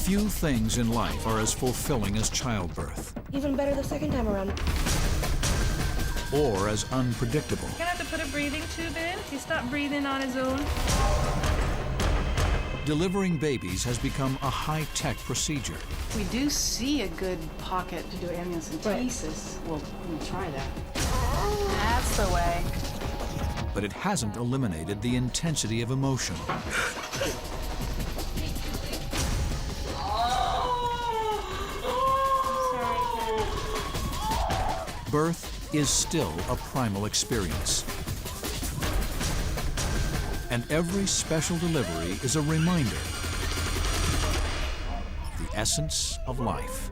Few things in life are as fulfilling as childbirth, Even better the second time around. or as unpredictable. You're gonna have to put a breathing tube in. He stopped breathing on his own. Delivering babies has become a high-tech procedure. We do see a good pocket to do amniocentesis. We'll try that. That's the way. But it hasn't eliminated the intensity of emotion. Birth is still a primal experience. And every special delivery is a reminder of the essence of life.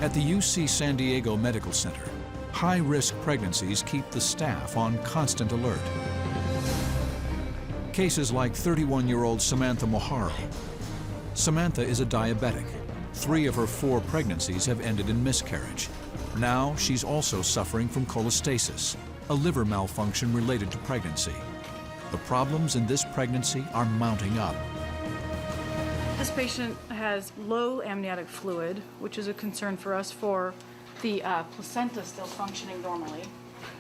At the UC San Diego Medical Center, high-risk pregnancies keep the staff on constant alert. Cases like 31-year-old Samantha Moharo. Samantha is a diabetic. 3 of her 4 pregnancies have ended in miscarriage. Now she's also suffering from cholestasis, a liver malfunction related to pregnancy. The problems in this pregnancy are mounting up. This patient has low amniotic fluid, which is a concern for us for the placenta still functioning normally.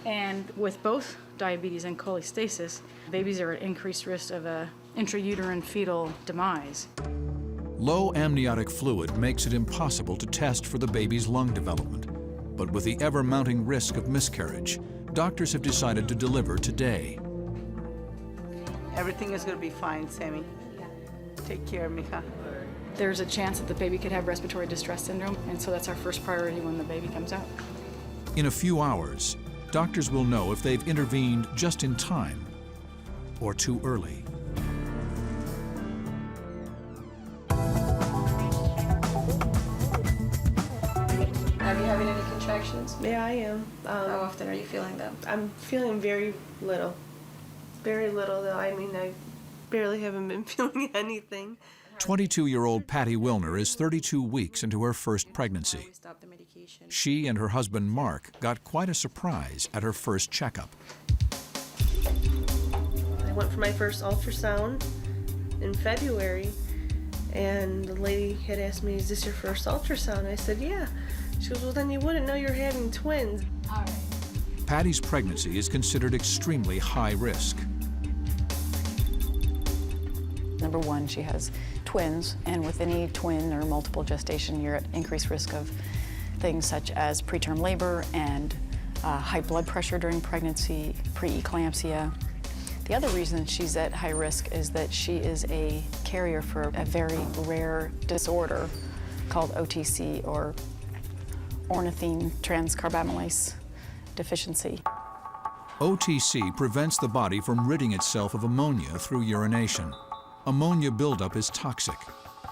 And with both diabetes and cholestasis, babies are at increased risk of a intrauterine fetal demise. Low amniotic fluid makes it impossible to test for the baby's lung development. But with the ever-mounting risk of miscarriage, doctors have decided to deliver today. Everything is going to be fine, Sammy. Take care, mija. There's a chance that the baby could have respiratory distress syndrome, and so that's our first priority when the baby comes out. In a few hours, doctors will know if they've intervened just in time or too early. Are you having any contractions? Yeah, I am. How often are you feeling them? I'm feeling very little. Very little, though. I mean, I barely haven't been feeling anything. 22-year-old Patty Wilner is 32 weeks into her first pregnancy. Stop the medication. She and her husband Mark got quite a surprise at her first checkup. I went for my first ultrasound in February, and the lady had asked me, "Is this your first ultrasound?" I said, "Yeah." She goes, "Well, then you wouldn't know you're having twins." All right. Patty's pregnancy is considered extremely high risk. Number one, she has twins, and with any twin or multiple gestation, you're at increased risk of things such as preterm labor and high blood pressure during pregnancy, preeclampsia. The other reason she's at high risk is that she is a carrier for a very rare disorder called OTC, or ornithine transcarbamylase deficiency. OTC prevents the body from ridding itself of ammonia through urination. Ammonia buildup is toxic.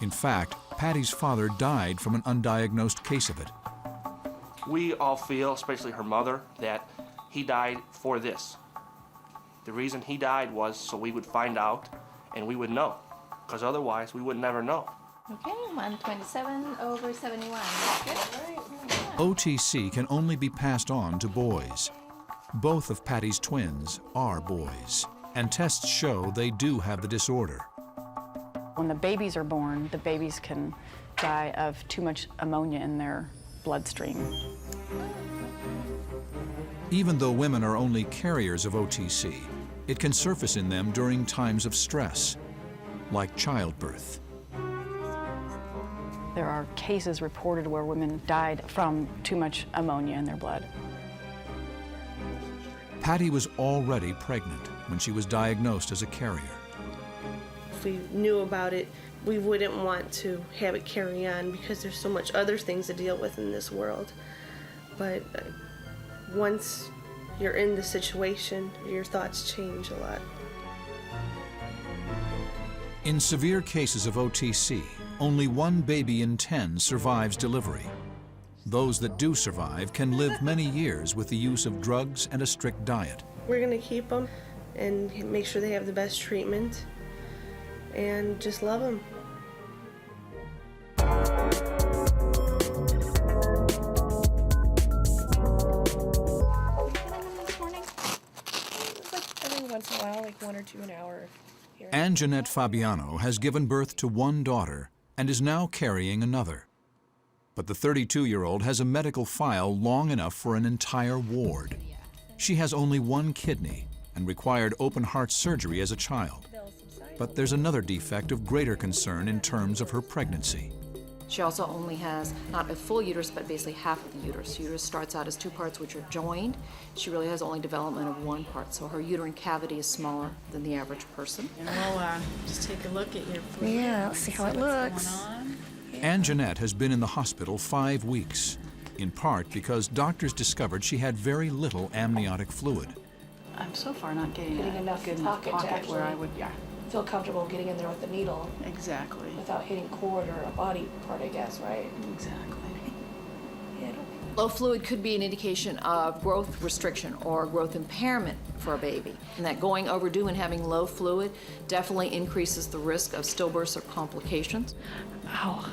In fact, Patty's father died from an undiagnosed case of it. We all feel, especially her mother, that he died for this. The reason he died was so we would find out and we would know, because otherwise we would never know. Okay, 127/71. Good. OTC can only be passed on to boys. Both of Patty's twins are boys, and tests show they do have the disorder. When the babies are born, the babies can die of too much ammonia in their bloodstream. Even though women are only carriers of OTC, it can surface in them during times of stress, like childbirth. There are cases reported where women died from too much ammonia in their blood. Patty was already pregnant when she was diagnosed as a carrier. If we knew about it, we wouldn't want to have it carry on because there's so much other things to deal with in this world. But once you're in the situation, your thoughts change a lot. In severe cases of OTC, only 1 baby in 10 survives delivery. Those that do survive can live many years with the use of drugs and a strict diet. We're going to keep them and make sure they have the best treatment and just love them. This morning? Like every once in a while, like 1 or 2 an hour here Ann Jeanette Fabiano has given birth to one daughter and is now carrying another. But the 32-year-old has a medical file long enough for an entire ward. She has only one kidney and required open-heart surgery as a child. But there's another defect of greater concern in terms of her pregnancy. She also only has not a full uterus, but basically half of the uterus. The uterus starts out as two parts which are joined. She really has only development of one part, so her uterine cavity is smaller than the average person. And we'll just take a look at your fluid. Yeah, let's see how it looks. Ann Jeanette has been in the hospital 5 weeks, in part because doctors discovered she had very little amniotic fluid. I'm so far not getting enough good pocket to pocket where I actually- would, yeah, Feel comfortable getting in there with the needle exactly, without hitting cord or a body part, I guess, right? exactly. Yeah. Low fluid could be an indication of growth restriction or growth impairment for a baby. And that going overdue and having low fluid definitely increases the risk of stillbirths or complications. Ow.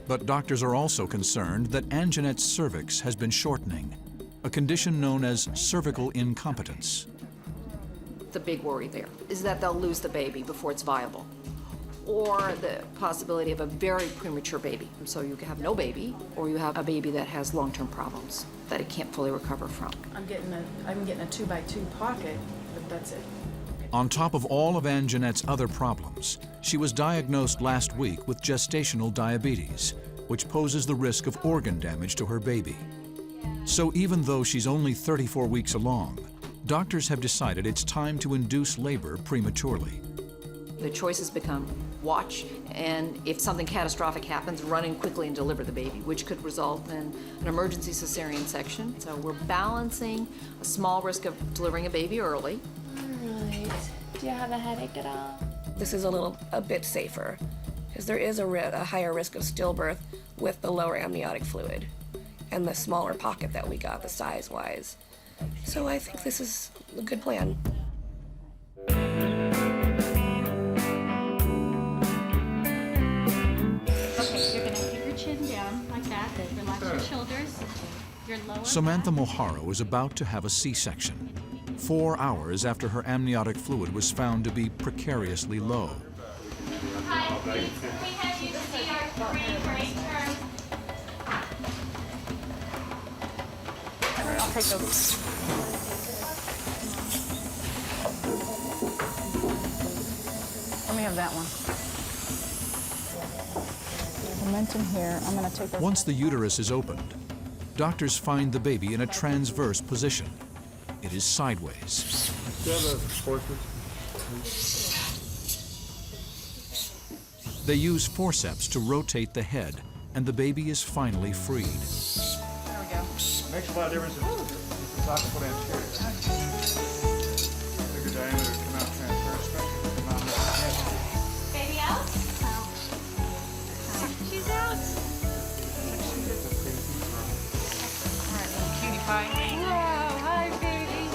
But doctors are also concerned that Ann Jeanette's cervix has been shortening, a condition known as cervical incompetence. The big worry there is that they'll lose the baby before it's viable, or the possibility of a very premature baby. So you have no baby, or you have a baby that has long-term problems that it can't fully recover from. I'm getting a 2x2 pocket, but that's it. On top of all of Ann Jeanette's other problems, she was diagnosed last week with gestational diabetes, which poses the risk of organ damage to her baby. So even though she's only 34 weeks along, doctors have decided it's time to induce labor prematurely. The choices become watch, and if something catastrophic happens, run in quickly and deliver the baby, which could result in an emergency cesarean section. So we're balancing a small risk of delivering a baby early. Right. Do you have a headache at all? This is a bit safer because there is a higher risk of stillbirth with the lower amniotic fluid and the smaller pocket that we got, the size-wise. So I think this is a good plan. Okay, you're gonna keep your chin down like that. Relax your shoulders. Your lower Samantha Moharo is about to have a C-section, 4 hours after her amniotic fluid was found to be precariously low. Hi, please. Can we have you see our 3 break terms? I'll take those. Let me have that one. Momentum here. I'm going to take those. Once the uterus is opened, doctors find the baby in a transverse position. It is sideways. They use forceps to rotate the head, and the baby is finally freed. There we go. Makes a lot of difference if the socket put anterior. Bigger diameter come out transverse, especially if it's not Baby out? She's out. All right, little cutie pie. Wow, hi, baby.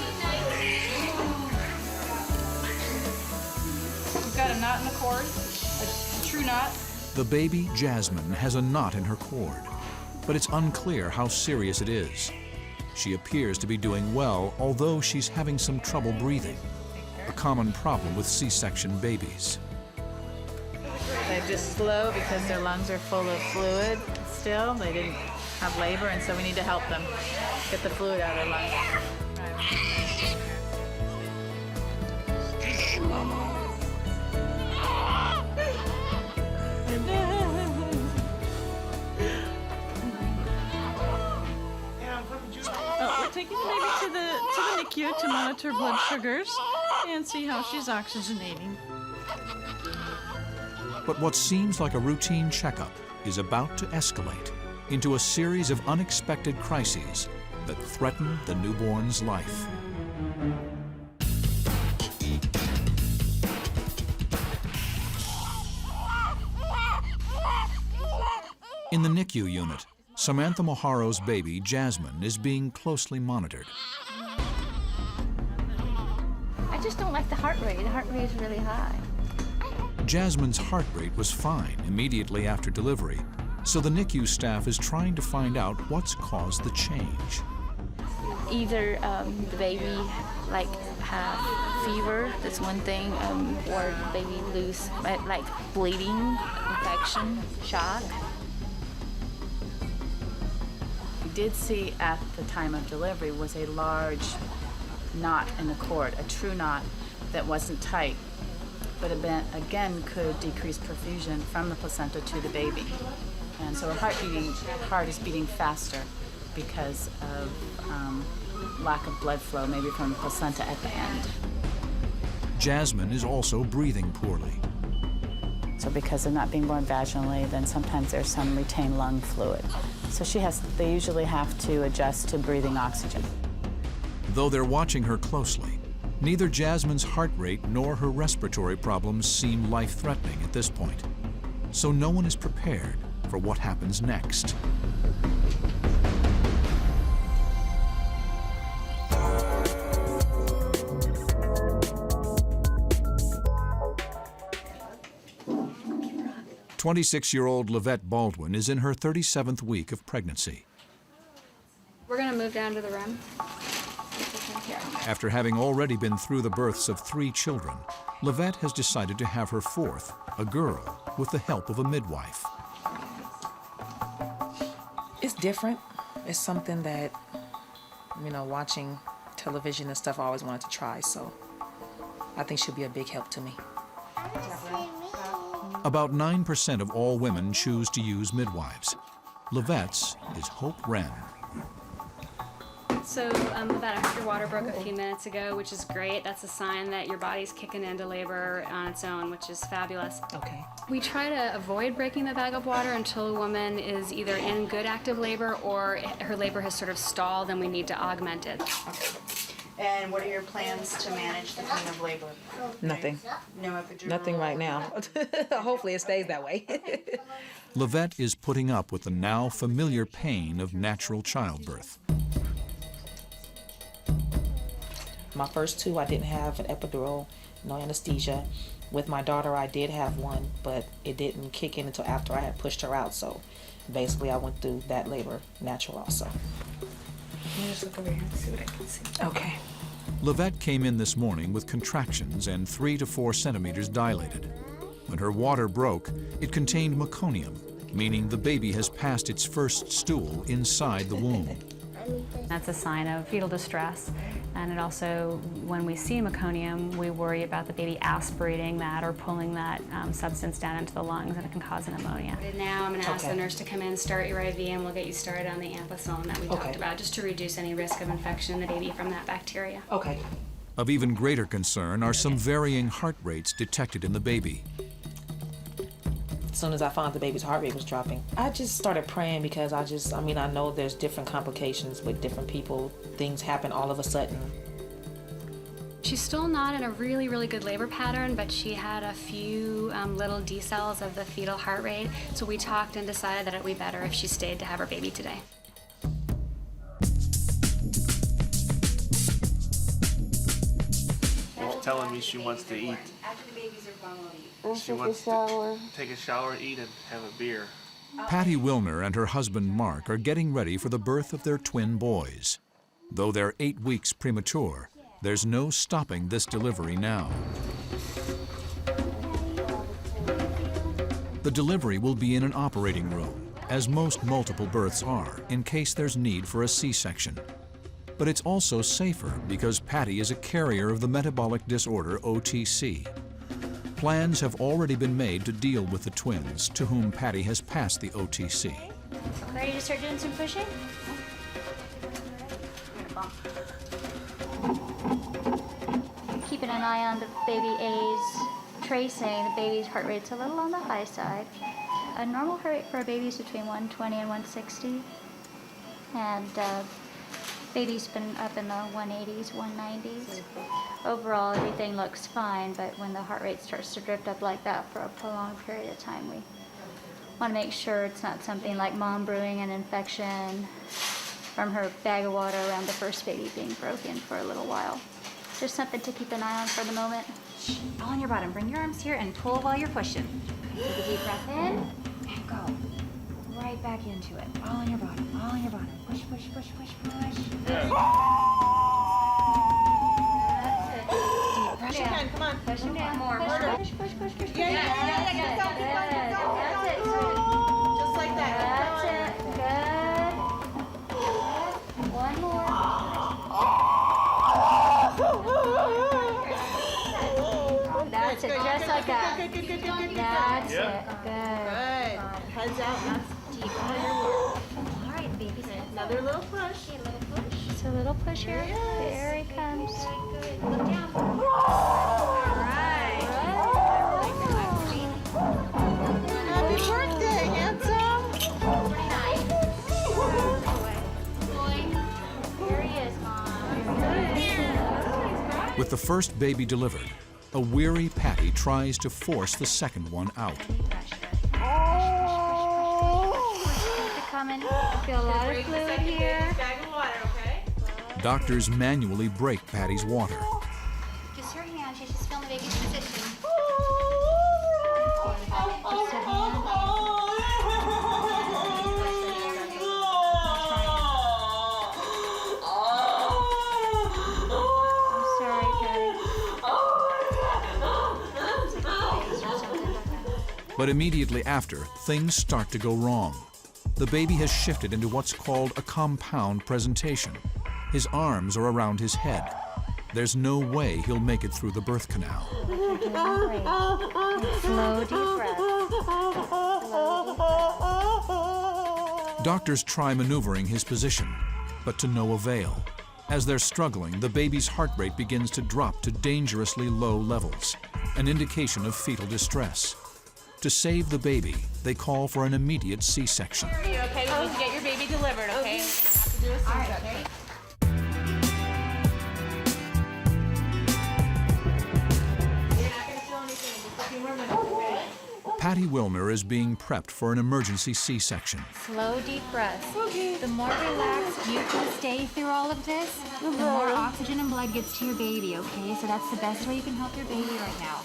We've got a knot in the cord, a true knot. The baby, Jasmine, has a knot in her cord, but it's unclear how serious it is. She appears to be doing well, although she's having some trouble breathing, a common problem with C-section babies. They're just slow because their lungs are full of fluid still. They didn't have labor, and so we need to help them get the fluid out of their lungs. We're taking the baby to the NICU to monitor blood sugars and see how she's oxygenating. But what seems like a routine checkup is about to escalate into a series of unexpected crises that threaten the newborn's life. In the NICU unit, Samantha Moharo's baby, Jasmine, is being closely monitored. I just don't like the heart rate. The heart rate is really high. Jasmine's heart rate was fine immediately after delivery, so the NICU staff is trying to find out what's caused the change. Either the baby like have fever, that's one thing, or baby lose like bleeding, infection, shock. We did see at the time of delivery was a large knot in the cord, a true knot that wasn't tight, but again could decrease perfusion from the placenta to the baby. And so her heart is beating faster because of lack of blood flow, maybe from the placenta at the end. Jasmine is also breathing poorly. So because of not being born vaginally, then sometimes there's some retained lung fluid. So they usually have to adjust to breathing oxygen. Though they're watching her closely, neither Jasmine's heart rate nor her respiratory problems seem life-threatening at this point. So no one is prepared for what happens next. "26-year-old Livette Baldwin is in her 37th week of pregnancy. We're gonna move down to the room. After having already been through the births of 3 children, Livette has decided to have her 4th, a girl, with the help of a midwife. It's different. It's something that, watching television and stuff, I always wanted to try, so I think she'll be a big help to me. About 9% of all women choose to use midwives. Livette's is Hope Wren. So about your water broke a few minutes ago, which is great. That's a sign that your body's kicking into labor on its own, which is fabulous. Okay. We try to avoid breaking the bag of water until a woman is either in good active labor or her labor has sort of stalled and we need to augment it. Okay. And what are your plans to manage the pain of labor? Nothing. No epidural? Nothing right now. Hopefully it stays that way. Livette is putting up with the now familiar pain of natural childbirth. My first 2, I didn't have an epidural, no anesthesia. With my daughter, I did have one, but it didn't kick in until after I had pushed her out. So basically, I went through that labor natural also. Let me just look over here and see what I can see. Okay. Livette came in this morning with contractions and 3 to 4 centimeters dilated. When her water broke, it contained meconium, meaning the baby has passed its first stool inside the womb. That's a sign of fetal distress. And it also, when we see meconium, we worry about the baby aspirating that or pulling that substance down into the lungs, and it can cause an pneumonia. Now I'm going to ask the nurse to come in, start your IV, and we'll get you started on the ampicillin that we talked about, just to reduce any risk of infection in the baby from that bacteria. Okay. Of even greater concern are some varying heart rates detected in the baby. As soon as I found the baby's heart rate was dropping, I just started praying because I know there's different complications with different people. Things happen all of a sudden. She's still not in a really, really good labor pattern, but she had a few little decels of the fetal heart rate. So we talked and decided that it would be better if she stayed to have her baby today. She's telling me she wants to eat. After the babies are gone, we'll eat. She wants to take a shower, eat, and have a beer. Patty Wilner and her husband Mark are getting ready for the birth of their twin boys. Though they're 8 weeks premature, there's no stopping this delivery now. The delivery will be in an operating room, as most multiple births are, in case there's need for a C-section. But it's also safer because Patty is a carrier of the metabolic disorder OTC. Plans have already been made to deal with the twins, to whom Patty has passed the OTC. Ready to start doing some pushing? Keeping an eye on the baby A's tracing. The baby's heart rate's a little on the high side. A normal heart rate for a baby is between 120 and 160. And baby's been up in the 180s, 190s. Overall, everything looks fine, but when the heart rate starts to drift up like that for a prolonged period of time, we want to make sure it's not something like mom brewing an infection from her bag of water around the first baby being broken for a little while. Just something to keep an eye on for the moment. Fall on your bottom. Bring your arms here and pull while you're pushing. Take a deep breath in and go. right back into it. All on your bottom, all on your bottom. Push, push, push, push, push. That's it. Deep breath. Push him down, come on. Push him down. More, push, harder. push, push, push, push. Yeah, yeah, yeah, yeah. Keep going, keep going, keep going. That's it. Just like that. That's it. Good. One more. That's it. Just like that. Good, good, good, good, good, good. That's Good. it. Good. Heads out. That's deep. All right, baby. Another little push. A little push. So a little push here. Yes. There he comes. Look down. Happy birthday, handsome. Here he is, Mom. With the first baby delivered, a weary Patty tries to force the second one out. Coming. Feel a lot of fluid here. Bag of water, okay? Doctors manually break Patty's water. Just her hand. She's just feeling the baby's position. Just her hand. I'm sorry, Patty. But immediately after, things start to go wrong. The baby has shifted into what's called a compound presentation. His arms are around his head. There's no way he'll make it through the birth canal. You're doing great. Slow, deep breath. Doctors try maneuvering his position, but to no avail. As they're struggling, the baby's heart rate begins to drop to dangerously low levels, an indication of fetal distress. To save the baby, they call for an immediate C-section. Okay, we need to get your baby delivered, okay? Have to do a C-section. Patty Wilner is being prepped for an emergency C-section. Slow, deep breaths. The more relaxed you can stay through all of this, the more oxygen and blood gets to your baby, okay? So that's the best way you can help your baby right now.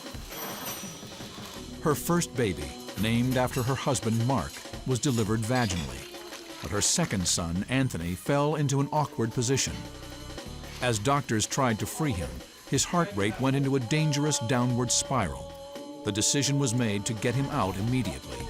Her first baby, named after her husband Mark, was delivered vaginally. But her second son, Anthony, fell into an awkward position. As doctors tried to free him, his heart rate went into a dangerous downward spiral. The decision was made to get him out immediately.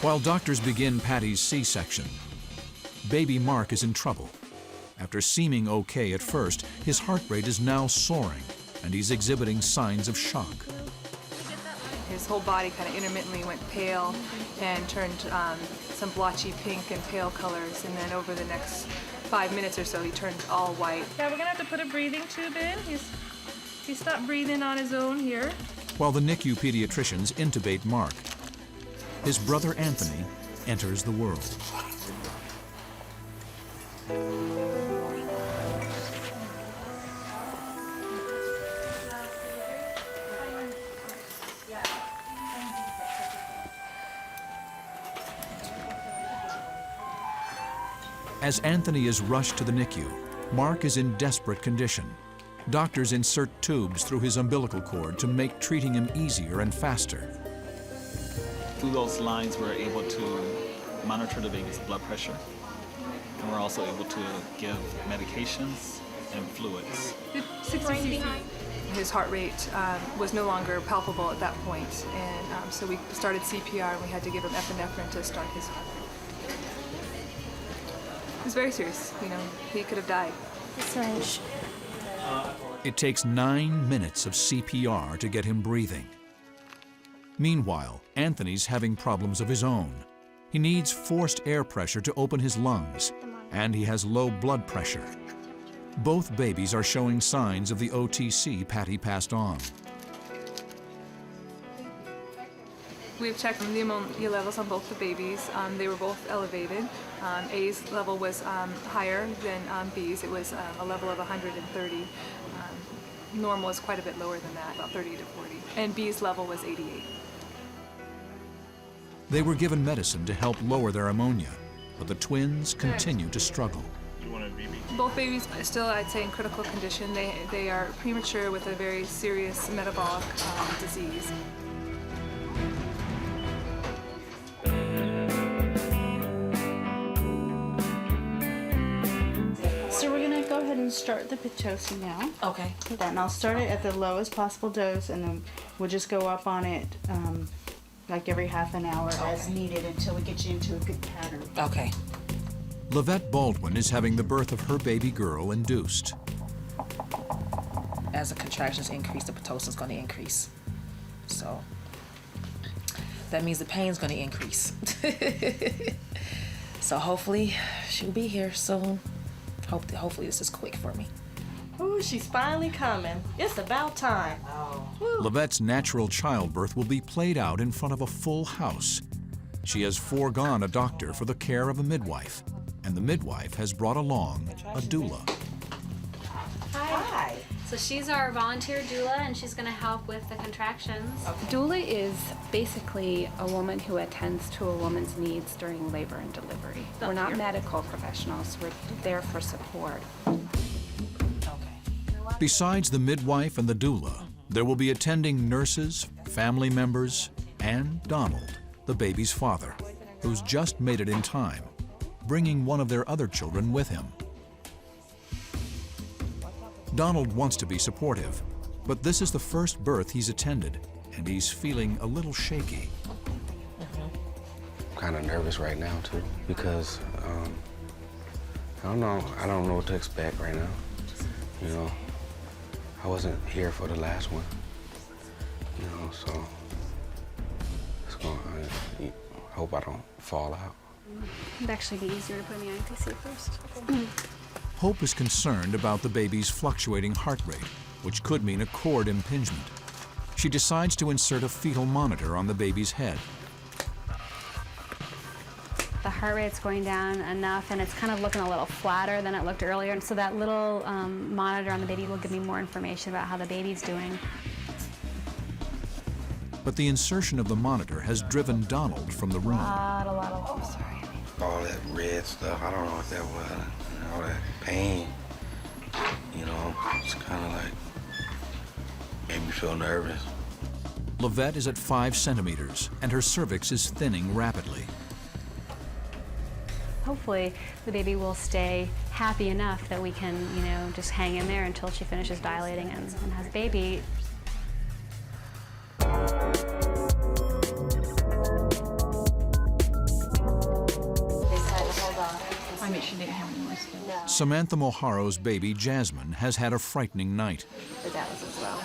While doctors begin Patty's C-section, baby Mark is in trouble. After seeming okay at first, his heart rate is now soaring, and he's exhibiting signs of shock. His whole body kind of intermittently went pale and turned some blotchy pink and pale colors, and then over the next 5 minutes or so, he turned all white. Yeah, we're gonna have to put a breathing tube in. He stopped breathing on his own here. While the NICU pediatricians intubate Mark, his brother Anthony enters the world. As Anthony is rushed to the NICU, Mark is in desperate condition. Doctors insert tubes through his umbilical cord to make treating him easier and faster. Through those lines, we're able to monitor the baby's blood pressure, and we're also able to give medications and fluids. 60 cc. His heart rate was no longer palpable at that point, and so we started CPR, and we had to give him epinephrine to start his heart rate. It was very serious. You know, he could have died. It takes 9 minutes of CPR to get him breathing. Meanwhile, Anthony's having problems of his own. He needs forced air pressure to open his lungs, and he has low blood pressure. Both babies are showing signs of the OTC Patty passed on. We've checked the ammonia levels on both the babies. They were both elevated. A's level was higher than B's. It was a level of 130. Normal is quite a bit lower than that, about 30 to 40. And B's level was 88. They were given medicine to help lower their ammonia, but the twins continue to struggle. want a BB? Both babies are still, I'd say, in critical condition. They are premature with a very serious metabolic disease. So we're gonna go ahead and start the Pitocin now. Okay. Then I'll start it at the lowest possible dose, and then we'll just go up on it like every half an hour as needed until we get you into a good pattern. Okay. Lavette Baldwin is having the birth of her baby girl induced. As the contractions increase, the Pitocin is going to increase. So that means the pain is going to increase. So hopefully she'll be here soon. Hopefully this is quick for me. Ooh, she's finally coming. It's about time. Lavette's natural childbirth will be played out in front of a full house. She has foregone a doctor for the care of a midwife, and the midwife has brought along a doula. Hi. So she's our volunteer doula, and she's going to help with the contractions. Doula is basically a woman who attends to a woman's needs during labor and delivery. We're not medical professionals. We're there for support. Besides the midwife and the doula, there will be attending nurses, family members, and Donald, the baby's father, who's just made it in time, bringing one of their other children with him. Donald wants to be supportive, but this is the first birth he's attended, and he's feeling a little shaky. I'm kind of nervous right now, too, because I don't know what to expect right now. You know, I wasn't here for the last one, you know, so I hope I don't fall out. It'd actually be easier to put me on ITC first. Hope is concerned about the baby's fluctuating heart rate, which could mean a cord impingement. She decides to insert a fetal monitor on the baby's head. The heart rate's going down enough, and it's kind of looking a little flatter than it looked earlier. And so that little monitor on the baby will give me more information about how the baby's doing. But the insertion of the monitor has driven Donald from the room. All that red stuff, I don't know what that was. All that pain, you know, it's kind of like made me feel nervous. Lavette is at 5 centimeters, and her cervix is thinning rapidly. Hopefully, the baby will stay happy enough that we can, you know, just hang in there until she finishes dilating and has a baby. Samantha Mojaro's baby, Jasmine, has had a frightening night. The dad was as well.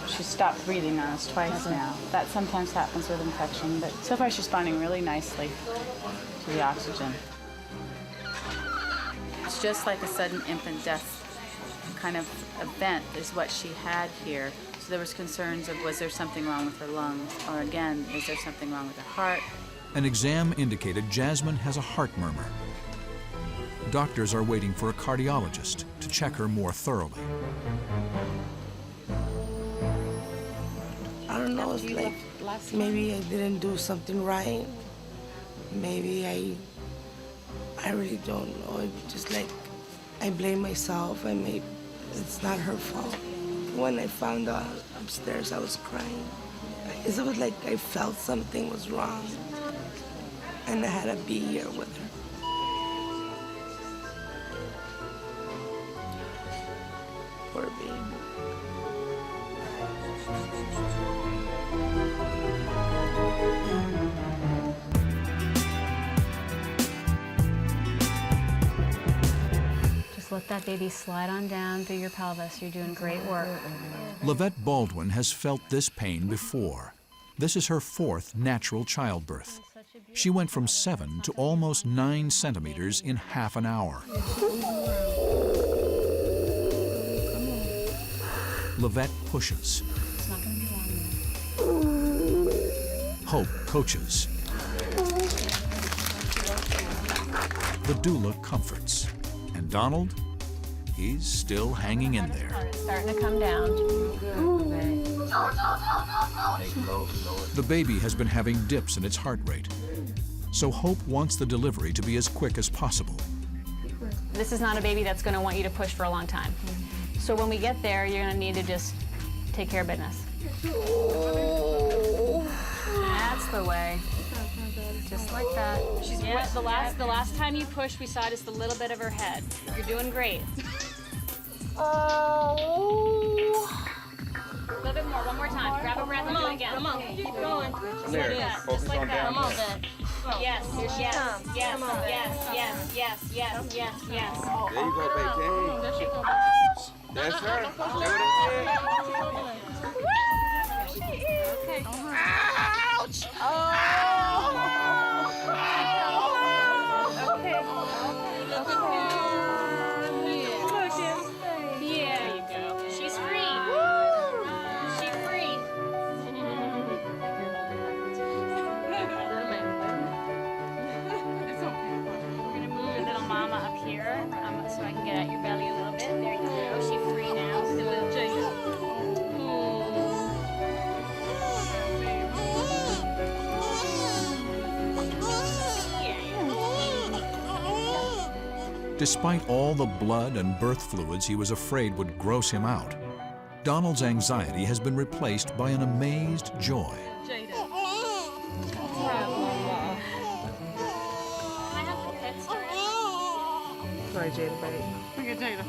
She stopped breathing on us twice now. That sometimes happens with infection, but so far she's responding really nicely to the oxygen. It's just like a sudden infant death kind of event is what she had here. So there was concerns of was there something wrong with her lungs, or again, is there something wrong with her heart? An exam indicated Jasmine has a heart murmur. Doctors are waiting for a cardiologist to check her more thoroughly. I don't know, it's like maybe I didn't do something right. Maybe I really don't know. It's just like I blame myself. It's not her fault. When I found out upstairs, I was crying. It was like I felt something was wrong, and I had to be here with her. Poor baby. Just let that baby slide on down through your pelvis. You're doing great work. Lavette Baldwin has felt this pain before. This is her 4th natural childbirth. She went from 7 to almost 9 centimeters in half an hour. Lavette pushes. It's not going to be long now. Hope coaches. The doula comforts. And Donald, he's still hanging in there. It's starting to come down. The baby has been having dips in its heart rate. so Hope wants the delivery to be as quick as possible. This is not a baby that's going to want you to push for a long time. So when we get there, you're going to need to just take care of business. That's the way. Just like that. Yeah, the last time you pushed, we saw just a little bit of her head. You're doing great. A little bit more, one more time. Grab a breath and do it again. Come on, keep going. Just like that. Just like that. Come on, then. Yes, yes, yes, yes, yes, yes, yes, yes, yes. There you go, baby. There she goes. That's her. Okay. Ouch! Oh! Okay. There you go. She's free. She's free. We're gonna move your little mama up here, so I can get at your belly a little bit. There you go. She's free now. Despite all the blood and birth fluids he was afraid would gross him out, Donald's anxiety has been replaced by an amazed joy. Sorry, Jada, baby. Look at Jada.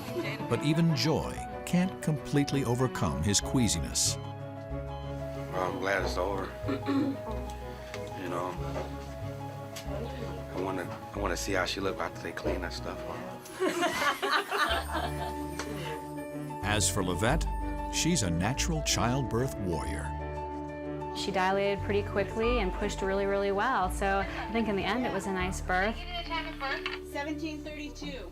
But even joy can't completely overcome his queasiness. Well, I'm glad it's over. You know, I want to see how she look after they clean that stuff up. As for Livette, she's a natural childbirth warrior. She dilated pretty quickly and pushed really, really well. So I think in the end it was a nice birth. 1732.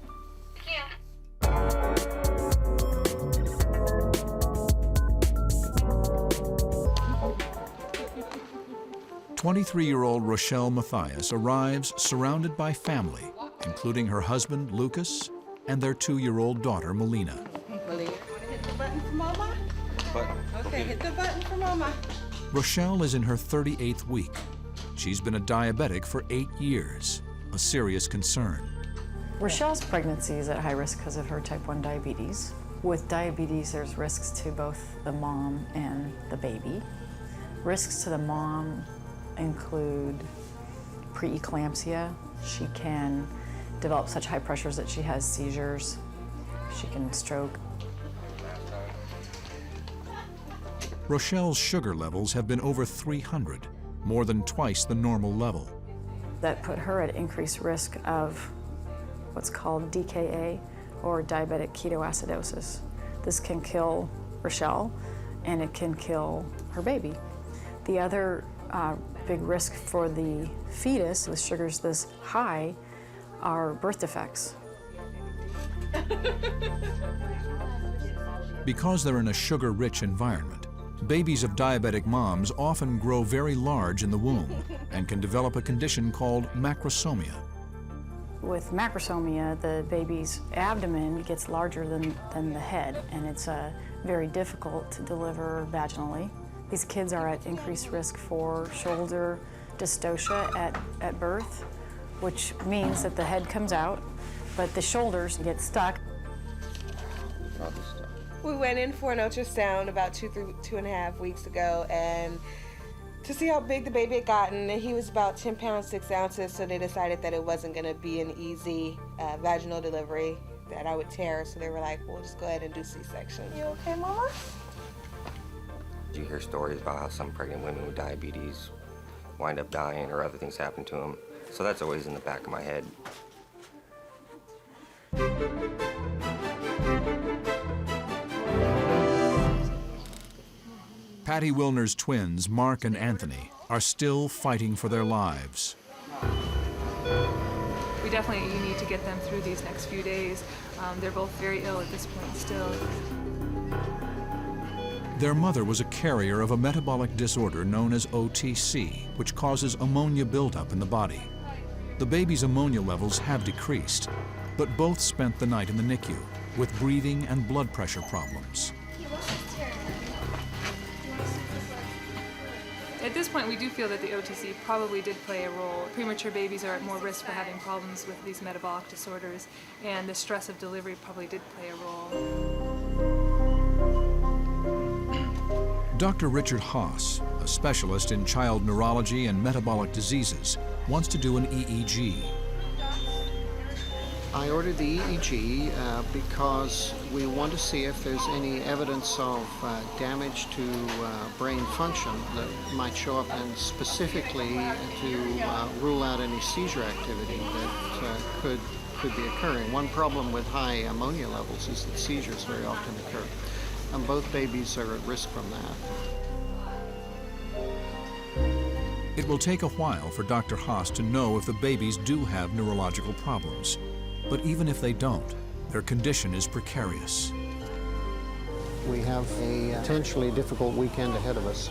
23-year-old Rochelle Mathias arrives surrounded by family, including her husband, Lucas, and their 2-year-old daughter, Melina. Melina, you want to hit the button for Mama? Okay, hit the button for Mama. Rochelle is in her 38th week. She's been a diabetic for 8 years, a serious concern. Rochelle's pregnancy is at high risk because of her type 1 diabetes. With diabetes, there's risks to both the mom and the baby. Risks to the mom include preeclampsia. She can develop such high pressures that she has seizures. She can stroke. Rochelle's sugar levels have been over 300, more than twice the normal level. That put her at increased risk of what's called DKA, or diabetic ketoacidosis. This can kill Rochelle, and it can kill her baby. The other big risk for the fetus with sugars this high are birth defects. Because they're in a sugar-rich environment, babies of diabetic moms often grow very large in the womb and can develop a condition called macrosomia. With macrosomia, the baby's abdomen gets larger than the head, and it's very difficult to deliver vaginally. These kids are at increased risk for shoulder dystocia at birth, which means that the head comes out, but the shoulders get stuck. We went in for an ultrasound about 2.5 weeks ago, and to see how big the baby had gotten, he was about 10 pounds 6 ounces, so they decided that it wasn't going to be an easy vaginal delivery, that I would tear, so they were like, we'll just go ahead and do C-section. You okay, Mama? You hear stories about how some pregnant women with diabetes wind up dying or other things happen to them, so that's always in the back of my head. Patty Wilner's twins, Mark and Anthony, are still fighting for their lives. We definitely need to get them through these next few days. They're both very ill at this point still. Their mother was a carrier of a metabolic disorder known as OTC, which causes ammonia buildup in the body. The baby's ammonia levels have decreased, but both spent the night in the NICU with breathing and blood pressure problems. At this point, we do feel that the OTC probably did play a role. Premature babies are at more risk for having problems with these metabolic disorders, and the stress of delivery probably did play a role. Dr. Richard Haas, a specialist in child neurology and metabolic diseases, wants to do an EEG. I ordered the EEG because we want to see if there's any evidence of damage to brain function that might show up, and specifically to rule out any seizure activity that could be occurring. One problem with high ammonia levels is that seizures very often occur, and both babies are at risk from that. It will take a while for Dr. Haas to know if the babies do have neurological problems. But even if they don't, their condition is precarious. We have a potentially difficult weekend ahead of us.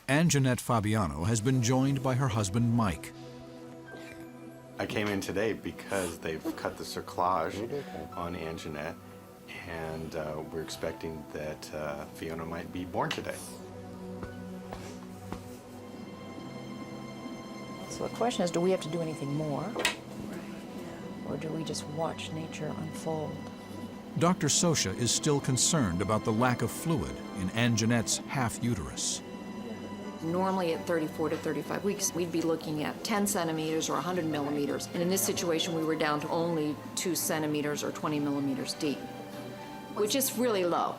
Anjanette Fabiano has been joined by her husband, Mike. I came in today because they've cut the cerclage on Anjanette, and we're expecting that Fiona might be born today. So the question is, do we have to do anything more? Or do we just watch nature unfold? Dr. Sosha is still concerned about the lack of fluid in Anjanette's half uterus. Normally at 34 to 35 weeks, we'd be looking at 10 centimeters or 100 millimeters. And in this situation, we were down to only 2 centimeters or 20 millimeters deep, which is really low.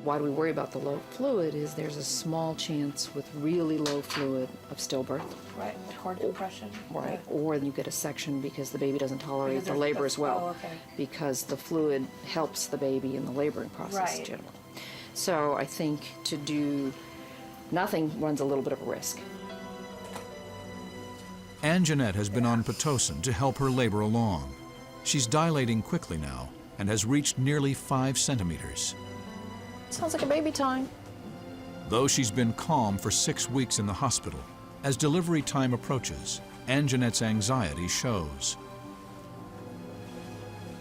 Why do we worry about the low fluid is there's a small chance with really low fluid of stillbirth. Right, cord compression. Right, or you get a section because the baby doesn't tolerate the labor as well. Oh, okay. Because the fluid helps the baby in the laboring process Right. generally. So I think to do nothing runs a little bit of a risk. Anjanette has been on Pitocin to help her labor along. She's dilating quickly now and has reached nearly 5 centimeters. Sounds like a baby time. Though she's been calm for 6 weeks in the hospital, as delivery time approaches, Anjanette's anxiety shows.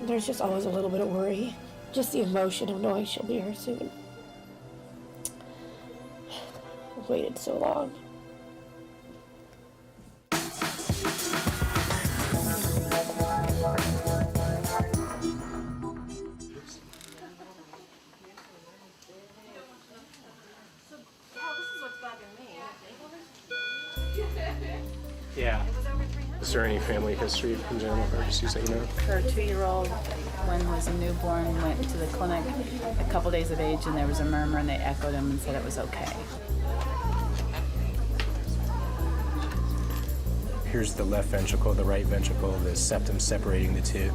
There's just always a little bit of worry. Just the emotion of knowing she'll be here soon. I've waited so long. Yeah. Is there any family history of congenital heart disease that you know? Her 2-year-old, when was a newborn, went to the clinic a couple days of age, and there was a murmur, and they echoed him and said it was okay. Here's the left ventricle, the right ventricle, the septum separating the two.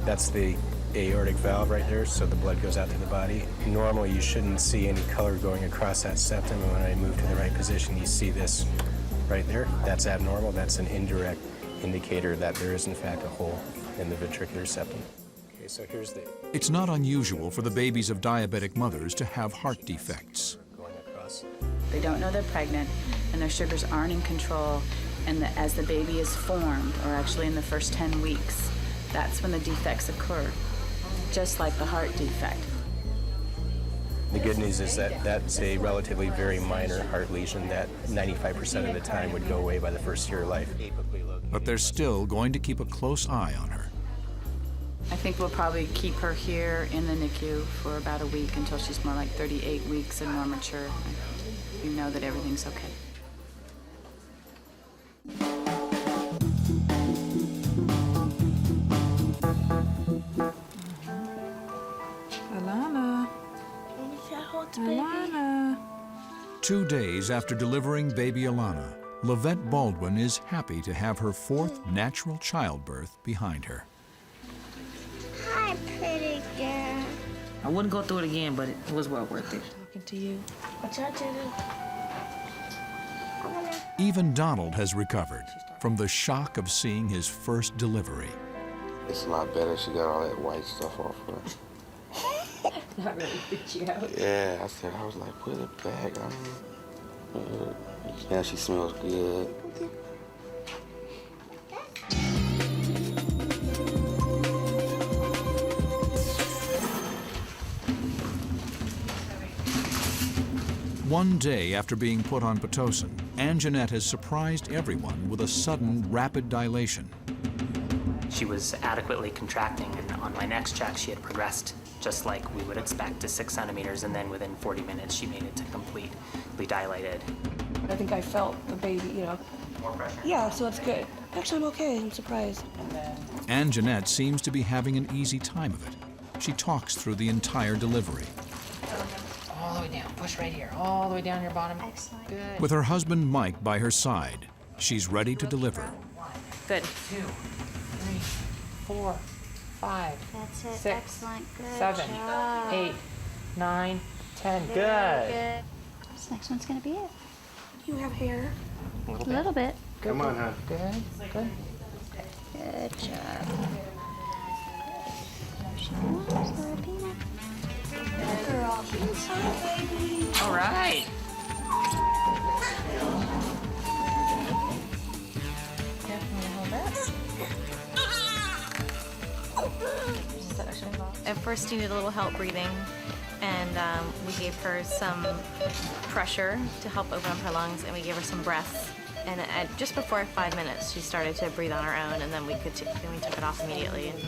That's the aortic valve right there, so the blood goes out to the body. Normally, you shouldn't see any color going across that septum, and when I move to the right position, you see this right there. That's abnormal. That's an indirect indicator that there is, in fact, a hole in the ventricular septum. Okay, so here's the... It's not unusual for the babies of diabetic mothers to have heart defects. They don't know they're pregnant, and their sugars aren't in control, and as the baby is formed, or actually in the first 10 weeks, that's when the defects occur, just like the heart defect. The good news is that that's a relatively very minor heart lesion that 95% of the time would go away by the first year of life. But they're still going to keep a close eye on her. I think we'll probably keep her here in the NICU for about a week until she's more like 38 weeks and more mature. We know that everything's okay. Alana. Alana. 2 days after delivering baby Alana, Lavette Baldwin is happy to have her 4th natural childbirth behind her. Hi, pretty girl. I wouldn't go through it again, but it was well worth it. Talking to you. What's up, Even Donald has recovered from the shock of seeing his first delivery. It's a lot better. She got all that white stuff off her. Not really freak you out. Yeah, I was like, put it back. Yeah, she smells good. One day after being put on Pitocin, Anjanette has surprised everyone with a sudden rapid dilation. She was adequately contracting, and on my next check, she had progressed just like we would expect to 6 centimeters, and then within 40 minutes, she made it to completely dilated. I think I felt the baby, you know. More pressure? Yeah, so it's good. Actually, I'm okay. I'm surprised. Anjanette seems to be having an easy time of it. She talks through the entire delivery. All the way down. Push right here. All the way down your bottom. Excellent. Good. With her husband Mike by her side, she's ready to deliver. Good. 2, 3, 4, 5, That's it. 6, Excellent. Good 7, job. 8, 9, 10. Very Good. good. This next one's gonna be it. You have hair. A little A little bit. Good. Come on, huh? Good. Good. Good job. Girl, she's baby. All right. At first, she needed a little help breathing, and we gave her some pressure to help open up her lungs, and we gave her some breaths. And just before 5 minutes, she started to breathe on her own, and then we took it off immediately, and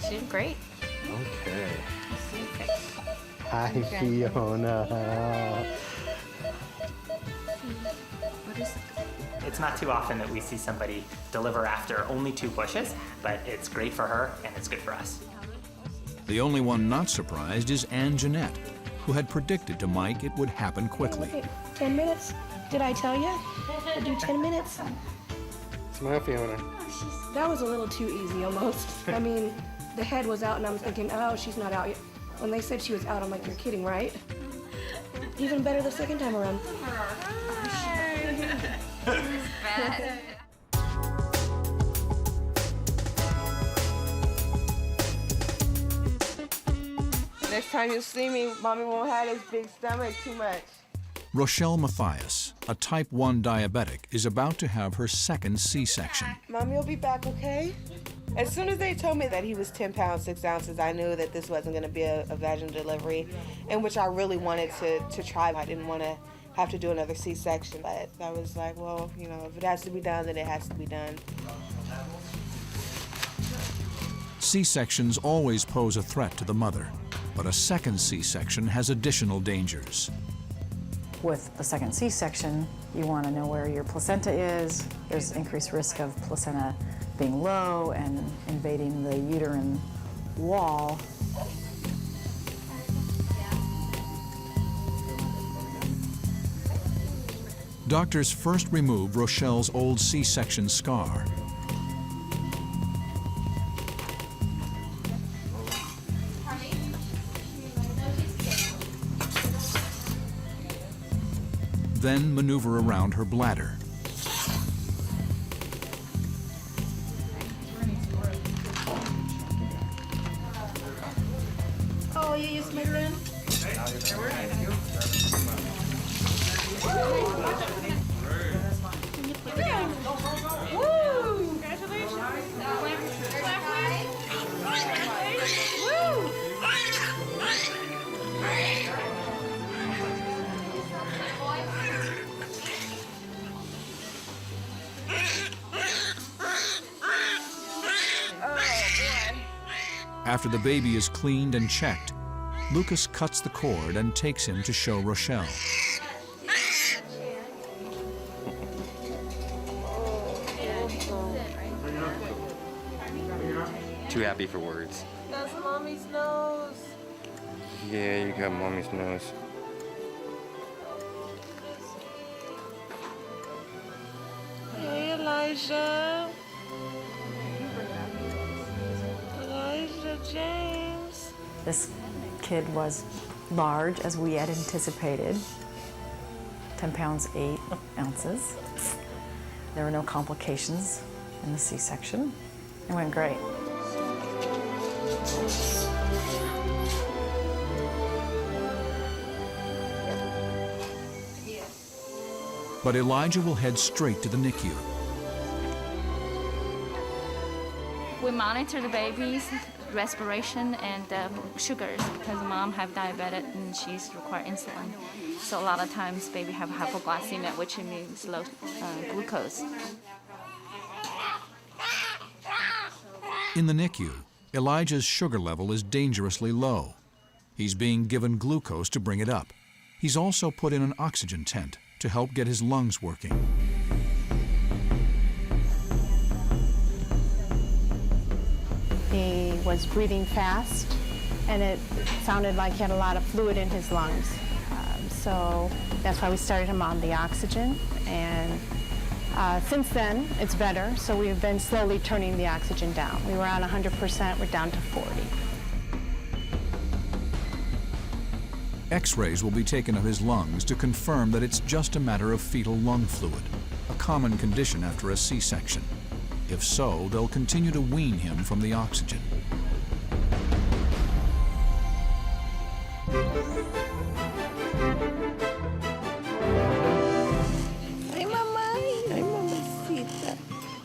she did great. Okay. Hi, Fiona. It's not too often that we see somebody deliver after only 2 pushes, but it's great for her and it's good for us. The only one not surprised is Anjanette, who had predicted to Mike it would happen quickly. Okay, 10 minutes? Did I tell you? I do 10 minutes. Smile, Fiona. That was a little too easy almost. I mean, the head was out and I'm thinking, oh, she's not out yet. When they said she was out, I'm like, you're kidding, right? Even better the second time around. Next time you see me, Mommy won't have this big stomach too much. Rochelle Mathias, a type 1 diabetic, is about to have her second C-section. Mommy will be back, okay? As soon as they told me that he was 10 pounds, 6 ounces, I knew that this wasn't going to be a vaginal delivery, in which I really wanted to try. I didn't want to have to do another C-section, but I was like, well, you know, if it has to be done, then it has to be done. C-sections always pose a threat to the mother, but a second C-section has additional dangers. With a second C-section, you want to know where your placenta is. There's increased risk of placenta being low and invading the uterine wall. Doctors first remove Rochelle's old C-section scar. Then maneuver around her bladder. Oh, you used my gun? Woo! Congratulations. Woo! After the baby is cleaned and checked, Lucas cuts the cord and takes him to show Rochelle. Too happy for words. That's Mommy's nose. Yeah, you got Mommy's nose. Hey, Elijah. Elijah James. This kid was large, as we had anticipated, 10 pounds, 8 ounces. There were no complications in the C-section. It went great. But Elijah will head straight to the NICU. We monitor the baby's respiration and sugars because mom have diabetes and she's require insulin. So a lot of times baby have hypoglycemia, which means low glucose. In the NICU, Elijah's sugar level is dangerously low. He's being given glucose to bring it up. He's also put in an oxygen tent to help get his lungs working. He was breathing fast, and it sounded like he had a lot of fluid in his lungs. So that's why we started him on the oxygen. And since then, it's better, so we've been slowly turning the oxygen down. We were on 100%, we're down to 40. X-rays will be taken of his lungs to confirm that it's just a matter of fetal lung fluid, a common condition after a C-section. If so, they'll continue to wean him from the oxygen.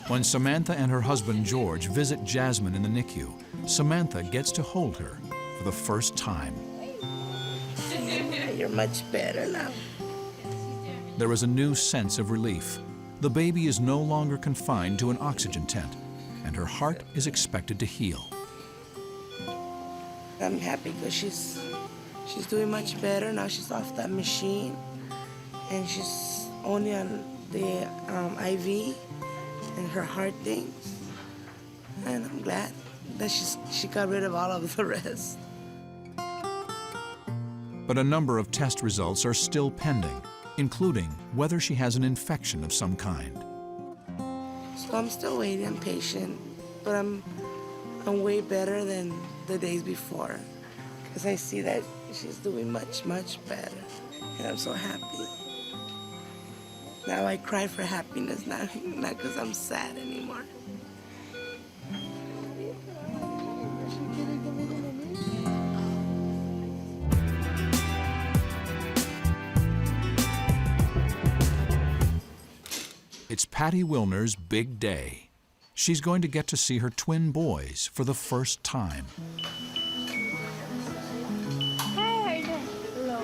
When Samantha and her husband George visit Jasmine in the NICU, Samantha gets to hold her for the first time. You're much better now. There is a new sense of relief. The baby is no longer confined to an oxygen tent, and her heart is expected to heal. I'm happy because she's doing much better now. She's off that machine, and she's only on the IV and her heart things. And I'm glad that she got rid of all of the rest. But a number of test results are still pending, including whether she has an infection of some kind. So I'm still waiting, I'm patient, but I'm way better than the days before, because I see that she's doing much, much better, and I'm so happy. Now I cry for happiness, not because I'm sad anymore. It's Patty Wilner's big day. She's going to get to see her twin boys for the first time. Hello.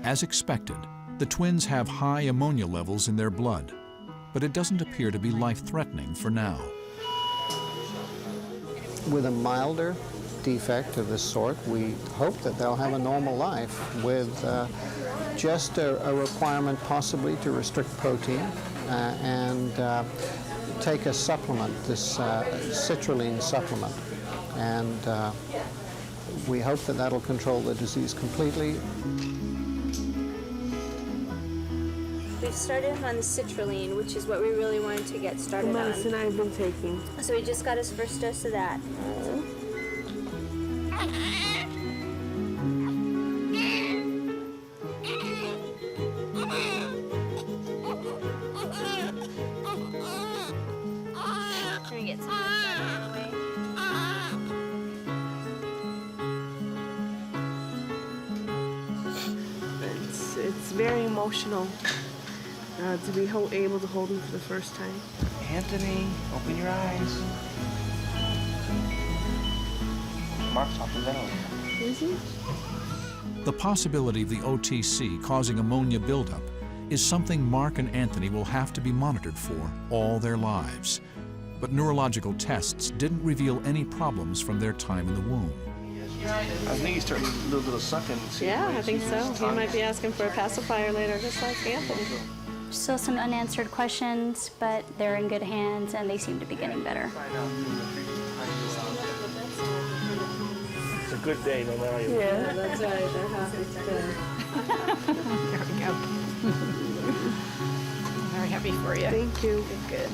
As expected, the twins have high ammonia levels in their blood, but it doesn't appear to be life-threatening for now. With a milder defect of this sort, we hope that they'll have a normal life with just a requirement possibly to restrict protein and take a supplement, this citrulline supplement. And we hope that that'll control the disease completely. We've started on the citrulline, which is what we really wanted to get started on. The medicine I've been taking. So we just got his first dose of that. Let me get some of that out of the way. It's very emotional to be able to hold him for the first time. Anthony, open your eyes. Mark's off the ventilator. Is he? The possibility of the OTC causing ammonia buildup is something Mark and Anthony will have to be monitored for all their lives. But neurological tests didn't reveal any problems from their time in the womb. I think he's starting to do a little sucking. Yeah, I think so. He might be asking for a pacifier later, just like Anthony. Still some unanswered questions, but they're in good hands and they seem to be getting better. It's a good day, no matter what. Yeah, that's right. They're happy today. There we go. I'm very happy for you. Thank you. Good.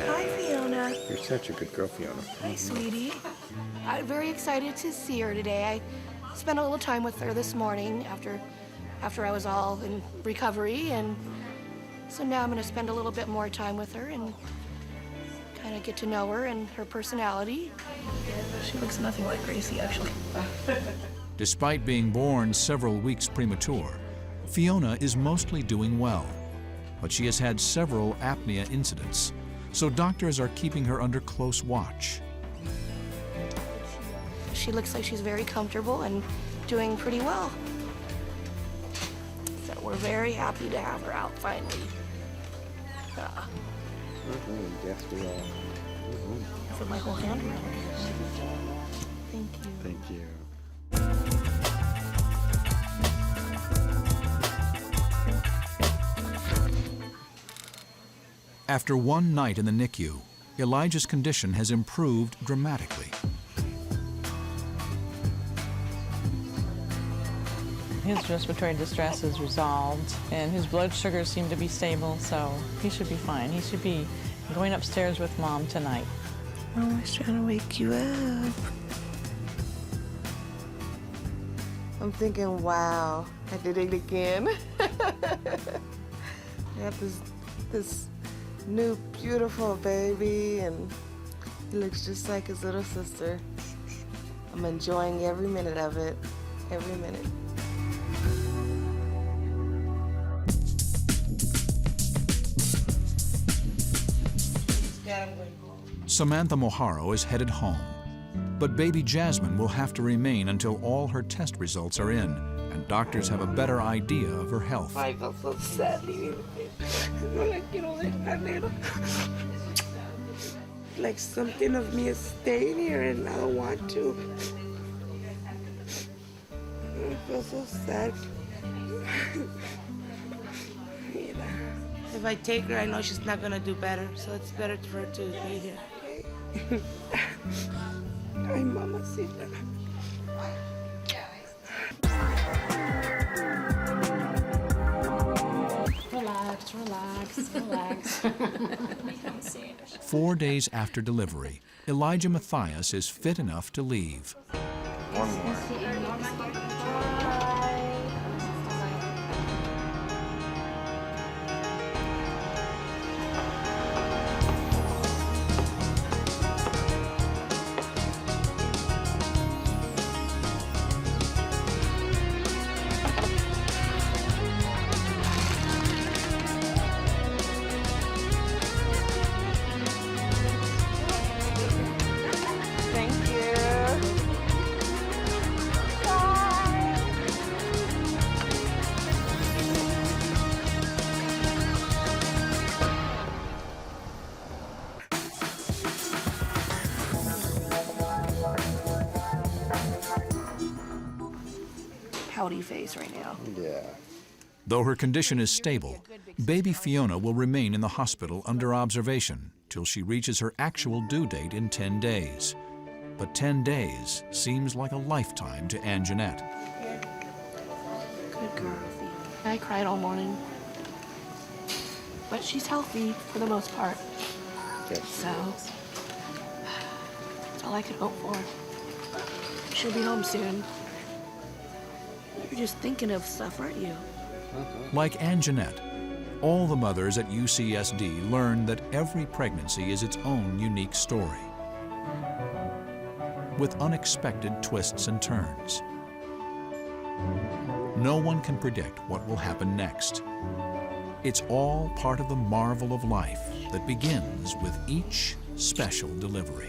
Hi, Fiona. You're such a good girl, Fiona. Hi, sweetie. I'm very excited to see her today. I spent a little time with her this morning after I was all in recovery, and so now I'm going to spend a little bit more time with her and kind of get to know her and her personality. She looks nothing like Gracie, actually. Despite being born several weeks premature, Fiona is mostly doing well, but she has had several apnea incidents, so doctors are keeping her under close watch. She looks like she's very comfortable and doing pretty well. So we're very happy to have her out finally. Yes, we are. Put my whole hand around her. Thank you. Thank you. After one night in the NICU, Elijah's condition has improved dramatically. His respiratory distress is resolved, and his blood sugars seem to be stable, so he should be fine. He should be going upstairs with Mom tonight. Mom was trying to wake you up. I'm thinking, wow, I did it again. I have this new beautiful baby, and he looks just like his little sister. I'm enjoying every minute of it, every minute. Samantha Moharo is headed home, but baby Jasmine will have to remain until all her test results are in and doctors have a better idea of her health. I felt so sad leaving like something of me is staying here and I don't want to. I feel so sad. If I take her, I know she's not gonna do better, so it's better for her to be here. Ay, mamacita. Relax, relax, relax. 4 days after delivery, Elijah Matthias is fit enough to leave. One more. Pouty face right now. Yeah. Though her condition is stable, baby Fiona will remain in the hospital under observation till she reaches her actual due date in 10 days. But 10 days seems like a lifetime to Anjanette. Good girl. I cried all morning. But she's healthy for the most part. Good. So, that's all I could hope for. She'll be home soon. You're just thinking of stuff, aren't you? Like Anjanette, all the mothers at UCSD learn that every pregnancy is its own unique story, with unexpected twists and turns. No one can predict what will happen next. It's all part of the marvel of life that begins with each special delivery.